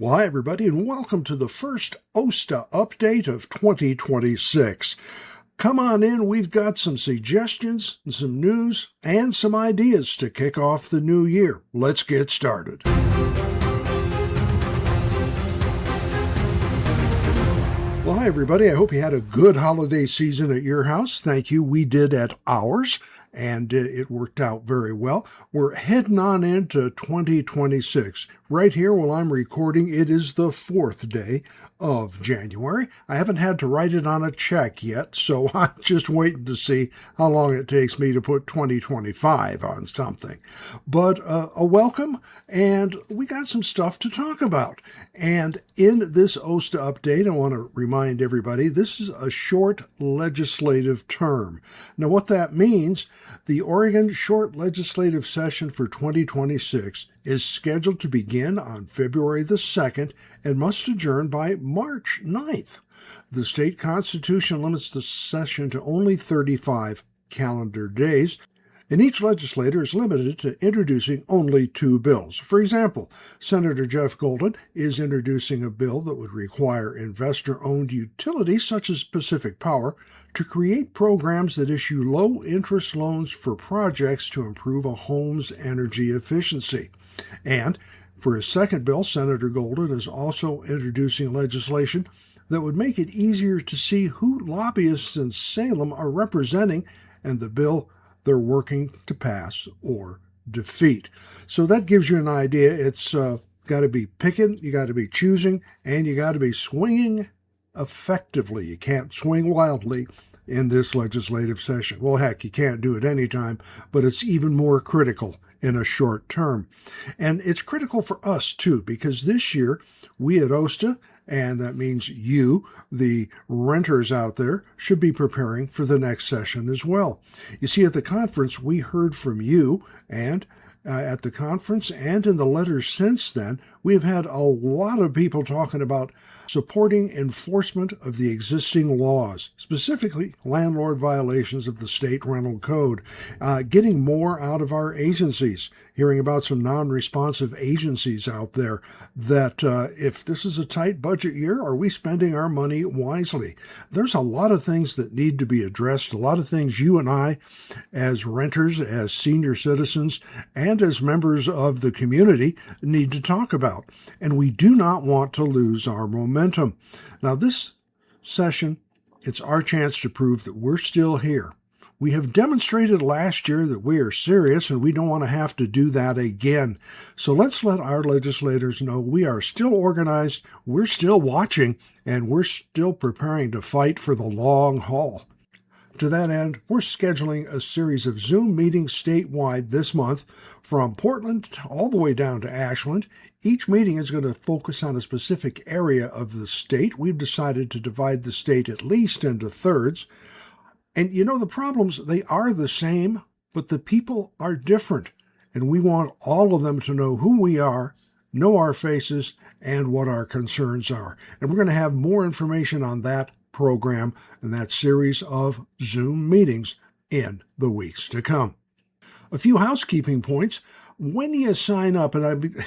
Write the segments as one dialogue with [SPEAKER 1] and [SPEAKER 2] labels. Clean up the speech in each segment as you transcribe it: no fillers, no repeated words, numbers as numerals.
[SPEAKER 1] Well, hi, everybody, and welcome to the first OSTA update of 2026. Come on in. We've got some suggestions, some news, and some ideas to kick off the new year. Let's get started. Well, hi, everybody. I hope you had a good holiday season at your house. Thank you. We did at ours, and it worked out very well. We're heading on into 2026. Right here, while I'm recording, it is the 4th day of January. I haven't had to write it on a check yet, so I'm just waiting to see how long it takes me to put 2025 on something. But a welcome, and we got some stuff to talk about. And in this OSTA update, I want to remind everybody, this is a short legislative term. Now, what that means, the Oregon short legislative session for 2026 is scheduled to begin on February the 2nd and must adjourn by March 9th. The state constitution limits the session to only 35 calendar days, and each legislator is limited to introducing only 2 bills. For example, Senator Jeff Golden is introducing a bill that would require investor-owned utilities such as Pacific Power to create programs that issue low-interest loans for projects to improve a home's energy efficiency. And for his second bill, Senator Golden is also introducing legislation that would make it easier to see who lobbyists in Salem are representing and the bill they're working to pass or defeat. So that gives you an idea. It's got to be picking, you got to be choosing, and you got to be swinging effectively. You can't swing wildly in this legislative session. Well, heck, you can't do it anytime, but it's even more critical in a short term. And it's critical for us, too, because this year we at OSTA, and that means you, the renters out there, should be preparing for the next session as well. You see, at the conference, we heard from you, and at the conference and in the letters since then, we've had a lot of people talking about supporting enforcement of the existing laws, specifically landlord violations of the state rental code, getting more out of our agencies, hearing about some non-responsive agencies out there that if this is a tight budget year, are we spending our money wisely? There's a lot of things that need to be addressed, a lot of things you and I, as renters, as senior citizens, and as members of the community, need to talk about. And we do not want to lose our momentum. Now, this session, it's our chance to prove that we're still here. We have demonstrated last year that we are serious, and we don't want to have to do that again. So let's let our legislators know we are still organized, we're still watching, and we're still preparing to fight for the long haul. To that end, we're scheduling a series of Zoom meetings statewide this month from Portland all the way down to Ashland. Each meeting is going to focus on a specific area of the state. We've decided to divide the state at least into thirds. And you know, the problems, they are the same, but the people are different. And we want all of them to know who we are, know our faces, and what our concerns are. And we're going to have more information on that program and that series of Zoom meetings in the weeks to come. A few housekeeping points. When you sign up, and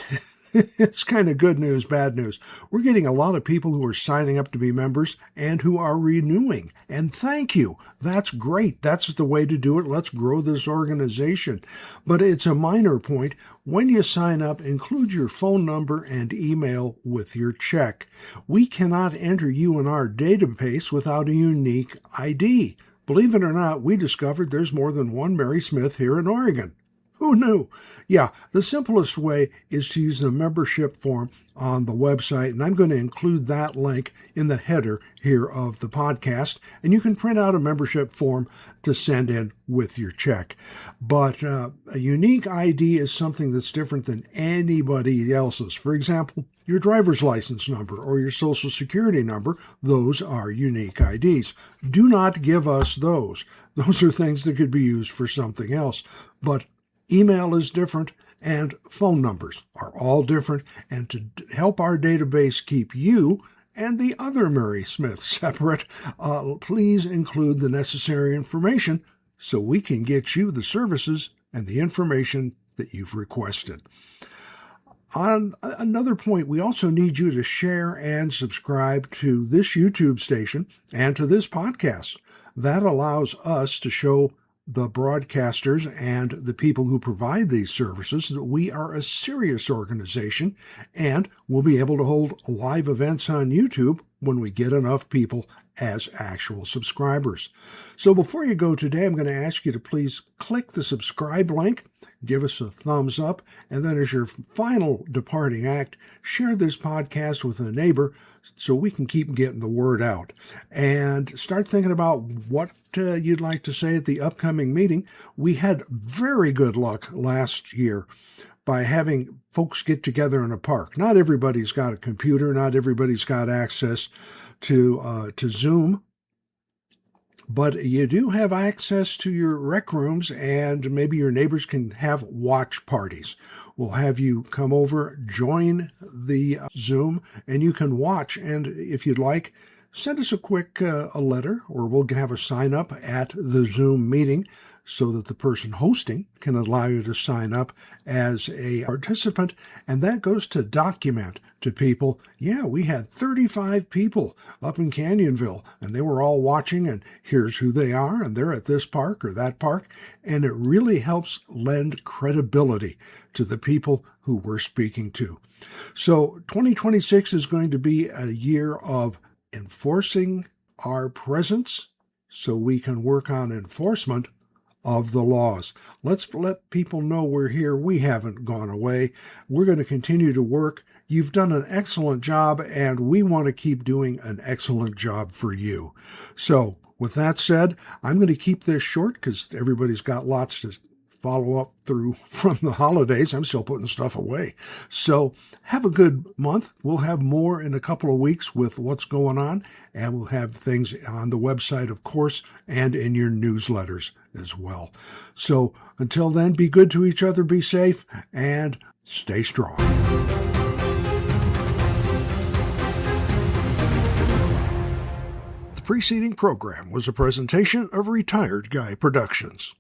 [SPEAKER 1] it's kind of good news, bad news. We're getting a lot of people who are signing up to be members and who are renewing. And thank you. That's great. That's the way to do it. Let's grow this organization. But it's a minor point. When you sign up, include your phone number and email with your check. We cannot enter you in our database without a unique ID. Believe it or not, we discovered there's more than one Mary Smith here in Oregon. Who knew? Yeah, the simplest way is to use the membership form on the website, and I'm going to include that link in the header here of the podcast, and you can print out a membership form to send in with your check. But a unique ID is something that's different than anybody else's. For example, your driver's license number or your social security number, those are unique IDs. Do not give us those. Those are things that could be used for something else. But email is different, and phone numbers are all different. And to help our database keep you and the other Mary Smith separate, please include the necessary information so we can get you the services and the information that you've requested. On another point, we also need you to share and subscribe to this YouTube station and to this podcast. That allows us to show the broadcasters and the people who provide these services that we are a serious organization, and we'll be able to hold live events on YouTube when we get enough people as actual subscribers. So before you go today, I'm going to ask you to please click the subscribe link, give us a thumbs up, and then as your final departing act, share this podcast with a neighbor so we can keep getting the word out. And start thinking about what you'd like to say at the upcoming meeting. We had very good luck last year by having folks get together in a park. Not everybody's got a computer, not everybody's got access to Zoom, but you do have access to your rec rooms, and maybe your neighbors can have watch parties. We'll have you come over, join the Zoom, and you can watch. And if you'd like, send us a quick a letter, or we'll have a sign up at the Zoom meeting so that the person hosting can allow you to sign up as a participant. And that goes to document to people, yeah, we had 35 people up in Canyonville, and they were all watching, and here's who they are, and they're at this park or that park. And it really helps lend credibility to the people who we're speaking to. So 2026 is going to be a year of enforcing our presence so we can work on enforcement of the laws. Let's let people know we're here. We haven't gone away. We're going to continue to work. You've done an excellent job, and we want to keep doing an excellent job for you. So with that said, I'm going to keep this short because everybody's got lots to follow up through from the holidays. I'm still putting stuff away. So have a good month. We'll have more in a couple of weeks with what's going on, and we'll have things on the website, of course, and in your newsletters as well. So until then, be good to each other, be safe, and stay strong. The preceding program was a presentation of Retired Guy Productions.